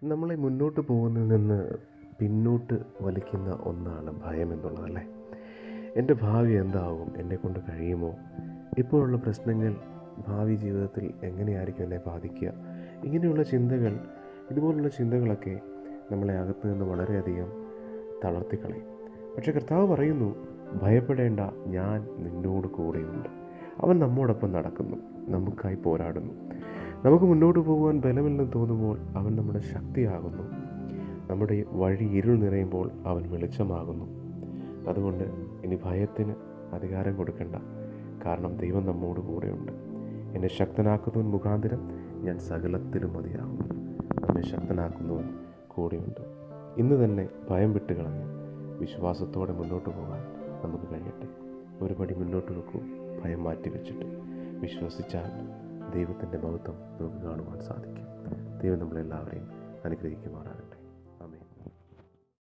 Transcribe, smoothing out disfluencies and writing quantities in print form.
നമ്മളെ മുന്നോട്ട് പോകുന്നതിൽ നിന്ന് പിന്നോട്ട് വലിക്കുന്ന ഒന്നാണ് ഭയം എന്നുള്ളതല്ലേ. എൻ്റെ ഭാവി എന്താകും, എന്നെക്കൊണ്ട് കഴിയുമോ, ഇപ്പോഴുള്ള പ്രശ്നങ്ങൾ ഭാവി ജീവിതത്തിൽ എങ്ങനെയായിരിക്കും എന്നെ ബാധിക്കുക, ഇങ്ങനെയുള്ള ചിന്തകൾ, ഇതുപോലുള്ള ചിന്തകളൊക്കെ നമ്മളെ അകത്ത് നിന്ന് വളരെയധികം തളർത്തിക്കളയും. പക്ഷേ കർത്താവ് പറയുന്നു, ഭയപ്പെടേണ്ട, ഞാൻ നിന്നോട് കൂടെയുണ്ട്. അവൻ നമ്മോടൊപ്പം നടക്കുന്നു, നമുക്കായി പോരാടുന്നു. നമുക്ക് മുന്നോട്ട് പോകുവാൻ ബലമില്ലെന്ന് തോന്നുമ്പോൾ അവൻ നമ്മുടെ ശക്തിയാകുന്നു. നമ്മുടെ വഴി ഇരുൾ നിറയുമ്പോൾ അവൻ വെളിച്ചമാകുന്നു. അതുകൊണ്ട് ഇനി ഭയത്തിന് അധികാരം കൊടുക്കണ്ട, കാരണം ദൈവം നമ്മോട് കൂടെയുണ്ട്. എന്നെ ശക്തനാക്കുന്നവൻ മുഖാന്തരം ഞാൻ സകലത്തിലും മതിയാകുന്നു. നമ്മെ ശക്തനാക്കുന്നവൻ കൂടെയുണ്ട്. ഇന്ന് തന്നെ ഭയം വിട്ടുകളഞ്ഞ് വിശ്വാസത്തോടെ മുന്നോട്ട് പോകാൻ നമുക്ക് കഴിയട്ടെ. ഒരു പടി മുന്നോട്ട് വെക്കൂ, ഭയം മാറ്റി വെച്ചിട്ട്. വിശ്വസിച്ചാൽ ദൈവത്തിൻ്റെ മഹത്വം നമുക്ക് കാണുവാൻ സാധിക്കും. ദൈവം നമ്മളെല്ലാവരെയും അനുഗ്രഹിക്കുമാറാകട്ടെ. ആമേൻ.